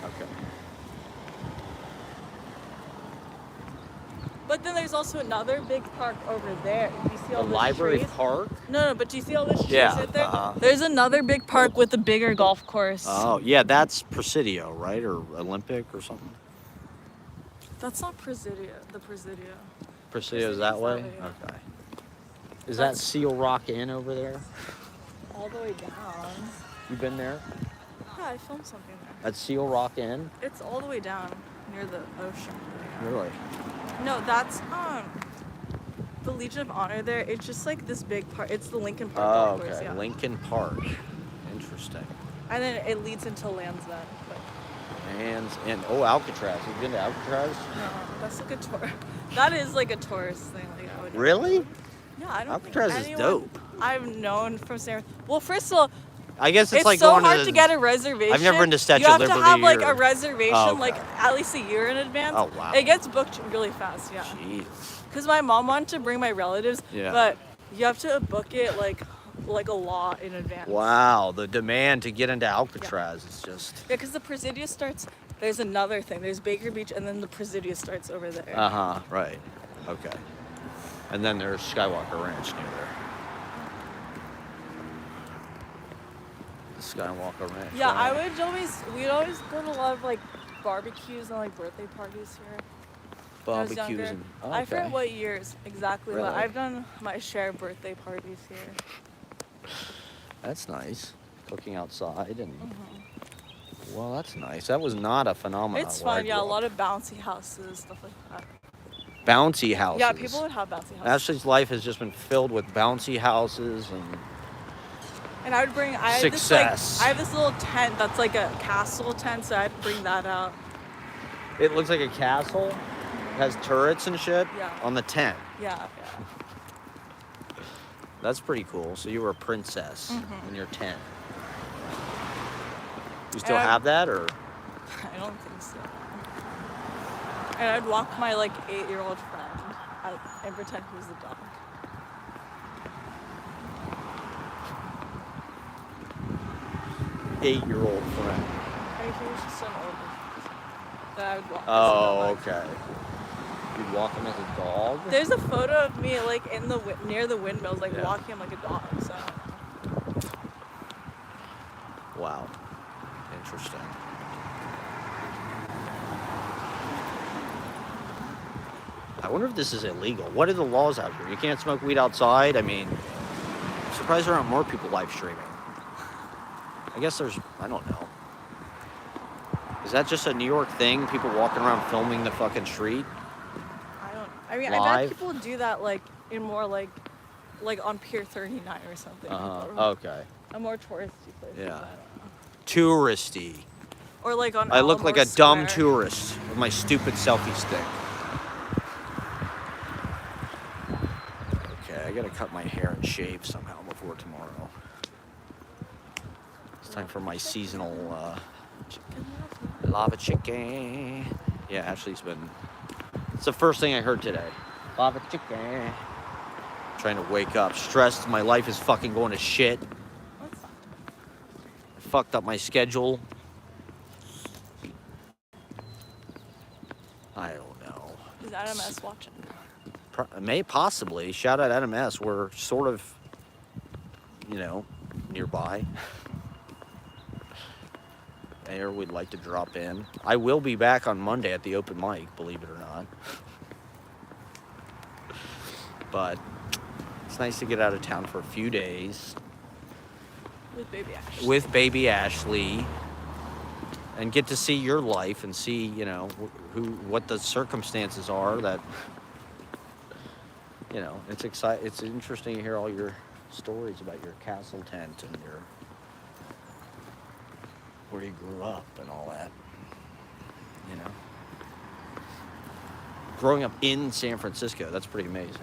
Okay. But then there's also another big park over there. Do you see all The those library trees? park? No, but do you see all those trees Yeah, right there? uh-huh. There's another big park with a bigger golf course. Oh, yeah, that's Presidio, right? Or Olympic or something? That's not Presidio. The Presidio. Presidio's Presidio's that way? that way, yeah. Okay. Is that That's- Seal Rock Inn over there? All the way down. You been there? Yeah, I filmed something there. At Seal Rock Inn? It's all the way down near the ocean. Really? No, that's the Legion of Honor there. It's just like this big park. It's the Lincoln Park Oh, golf course, okay. yeah. Lincoln Park. Interesting. And then it leads into Land's End. But And Alcatraz. You've been to Alcatraz? no, that's like a tour. That is like a tourist thing. Like I would. Really? Yeah, I don't Alcatraz think is anyone dope. I've known from San. Well, first of all, I guess it's like so going hard to to get a reservation. I've never been to Statue You of have to Liberty have like or- a reservation, Oh, okay. like at least a year in advance. Oh, wow. It gets booked really fast, yeah. Jeez. Because my mom wanted to bring my relatives, Yeah. but you have to book it like a lot in advance. Wow, the demand to get into Alcatraz is just. Yeah, because the Presidio starts. There's another thing. There's Baker Beach, and then the Presidio starts over there. Right. Okay. And then there's Skywalker Ranch near there. The Skywalker Ranch. Yeah, wow. we'd always go to a lot of like barbecues and like birthday parties here. when I was Barbecues younger. and. Oh, I okay. forget what years exactly, Really? but I've done my share of birthday parties here. That's nice. Cooking outside and. Mm-hmm. Well, that's nice. That was not a phenomenon. It's where I fun, yeah. A grew lot up. of bouncy houses, stuff like that. Bouncy houses. Yeah, people would have bouncy houses. Ashley's life has just been filled with bouncy houses and. And I would bring. I have Success. I have this little tent that's like a castle tent, so I'd bring that out. It looks like a castle. It has turrets and shit Yeah. on the tent. Yeah, That's pretty cool. So you were a princess Mm-hmm. in your tent. You still And have that, or? I don't think so. And I'd walk my like 8-year-old friend and pretend he was the dog. 8-year-old friend. I mean, he was just an older person that I would walk. as a Oh, dog. okay. You'd walk him as a dog? There's a photo of me like in the near the windmills, like Yeah. walking him like a dog. So Wow. Interesting. I wonder if this is illegal. What are the laws out here? You can't smoke weed outside. I mean, I'm surprised there aren't more people live streaming. I guess there's, I don't know. Is that just a New York thing? People walking around filming the fucking street? I don't. I mean, I Live? bet people do that like in more like on Pier 39 or something. Okay. a more touristy place. Yeah. I don't know. Touristy. Or like on. I look like a Alamo dumb Square. tourist with my stupid selfie stick. Okay, I gotta cut my hair and shave somehow before tomorrow. It's time for my seasonal lava chicken. Yeah, Ashley's been. It's the first thing I heard today. Lava chicken. Trying to wake up, stressed. My life is fucking going to shit. What's that? I fucked up my schedule. I don't know. Is MS watching? May possibly. Shout out NMS. We're sort of, nearby. There, we'd like to drop in. I will be back on Monday at the open mic, believe it or not. But it's nice to get out of town for a few days With baby Ash. with baby Ashley and get to see your life and see, what the circumstances are that, it's exciting. It's interesting to hear all your stories about your castle tent and where you grew up and all that, Growing up in San Francisco, that's pretty amazing.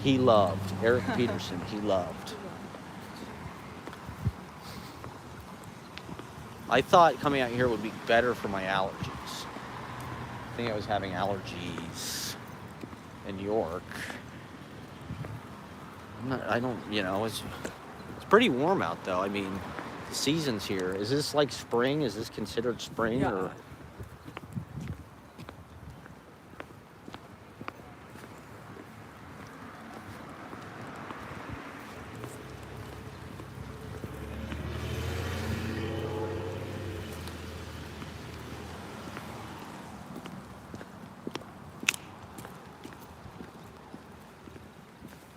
He loved, Eric Peterson, he loved. I thought coming out here would be better for my allergies. I think I was having allergies in New York. It's pretty warm out though. I mean, the season's here. Is this like spring? Is this considered spring Yeah. or?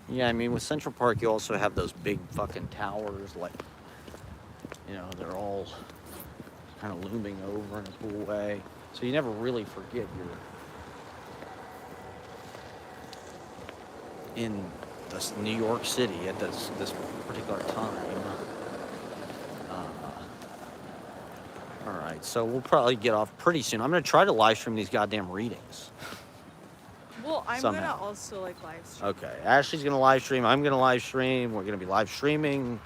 Yeah, I mean, with Central Park, you also have those big fucking towers, like, they're all kind of looming over in a cool way. So you never really forget you're in this New York City at this particular time. All right, so we'll probably get off pretty soon. I'm going to try to live stream these goddamn readings. Well, I'm Somehow. gonna also live stream. Okay, Ashley's gonna live stream. I'm gonna live stream. We're gonna be live streaming.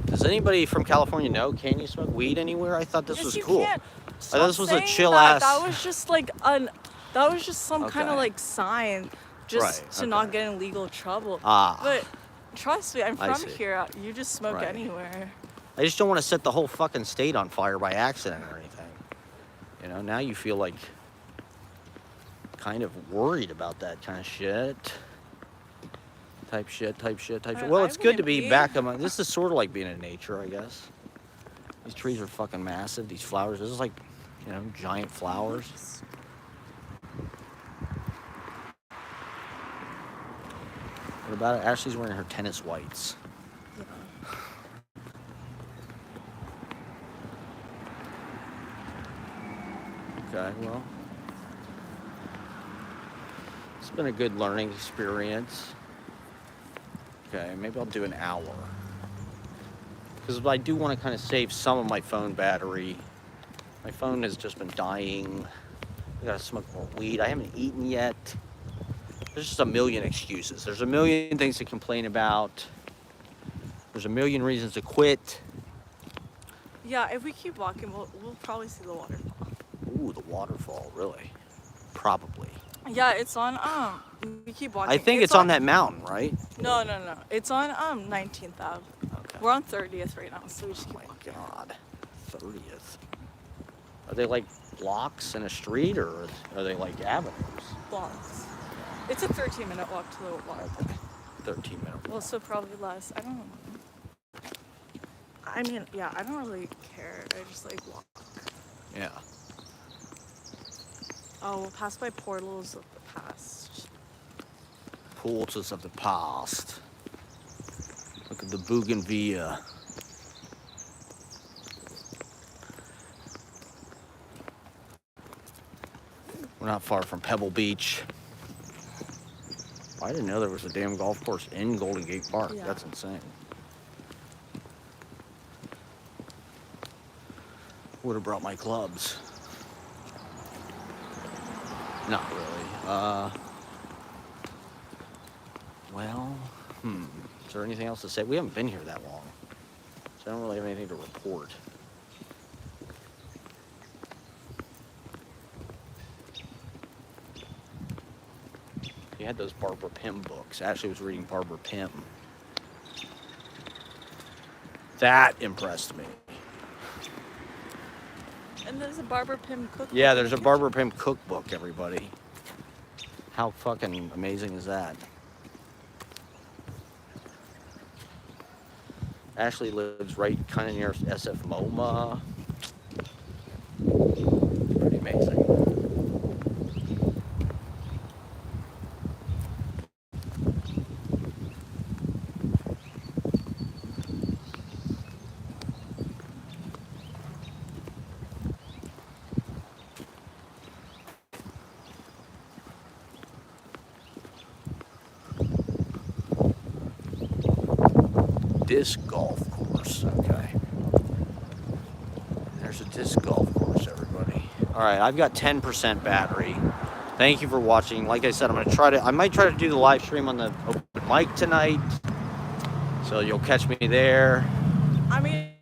Does anybody from California know? Can you smoke weed anywhere? I thought this Yes, was you cool. Can't. thought this was a Stop saying chill that. ass- That was just like that was just some kind of Okay. like sign, just Right, to not okay. get in legal trouble. Ah. But trust me, I'm I from see. here. You just smoke Right. anywhere. I just don't want to set the whole fucking state on fire by accident or anything. Now you feel like kind of worried about that kind of shit. Type shit. Well, I it's good to wouldn't be be. back among. This is sort of like being in nature, I guess. These trees are fucking massive. These flowers. This is like, giant flowers. What about it? Ashley's wearing her tennis whites. Okay, well, it's been a good learning experience. Okay, maybe I'll do an hour. Because I do want to kind of save some of my phone battery. My phone has just been dying. I gotta smoke more weed. I haven't eaten yet. There's just a million excuses. There's a million things to complain about. There's a million reasons to quit. Yeah, if we keep walking, we'll probably see the waterfall. Ooh, the waterfall, really? Probably. Yeah, it's on we keep walking. I think it's on that mountain, right? No. It's on 19th Ave. Okay. We're on 30th right now, so we just Oh keep my walking. God. 30th. Are they like blocks in a street or are they like avenues? Blocks. It's a 13-minute walk to the waterfall. 13-minute. Well, so probably less. I don't know. I mean, yeah, I don't really care. I just like walk. Yeah. Oh, we'll pass by portals of the past. Portals of the past. Look at the Bougainvillea. We're not far from Pebble Beach. I didn't know there was a damn golf course in Golden Gate Park. Yeah. That's insane. Would have brought my clubs. Not really. Well, is there anything else to say? We haven't been here that long, so I don't really have anything to report. You had those Barbara Pym books. Ashley was reading Barbara Pym. That impressed me. And there's a Barbara Pym cookbook. Yeah, there's a Barbara Pym cookbook, everybody. How fucking amazing is that? Ashley lives right kind of near SF MoMA. Pretty amazing. Disc golf course, okay. There's a disc golf course, everybody. All right, I've got 10% battery. Thank you for watching. Like I said, I might try to do the live stream on the open mic tonight. So you'll catch me there. I mean,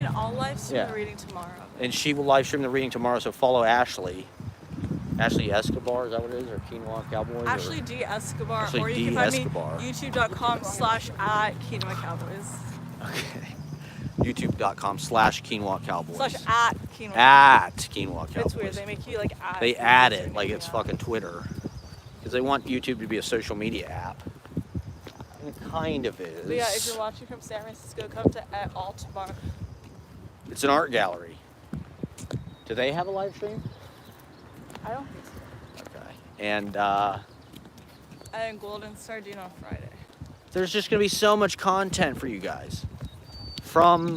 I'll live stream Yeah. the reading tomorrow. And she will live stream the reading tomorrow, so follow Ashley. Ashley Escobar, is that what it is? Or Quinoa Cowboys? Ashley D. Escobar, Ashley or you D. can find Escobar. me youtube.com/@Quinoa Cowboys. Okay. YouTube.com/Quinoa Cowboys. /@Quinoa. At Quinoa Cowboys. It's weird. They make you like add. They add it like it's fucking Twitter. Because they want YouTube to be a social media app. And it kind of is. But yeah, if you're watching from San Francisco, come to @Alt Bar. It's an art gallery. Do they have a live stream? I don't think so. Okay. And And Golden Sardine on Friday. there's just going to be so much content for you guys.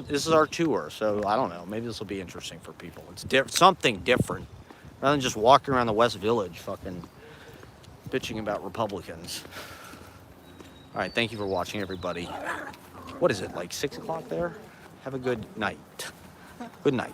This is our tour, so I don't know. Maybe this will be interesting for people. It's something different. Rather than just walking around the West Village fucking bitching about Republicans. All right, thank you for watching, everybody. What is it, like 6 o'clock there? Have a good night. Good night.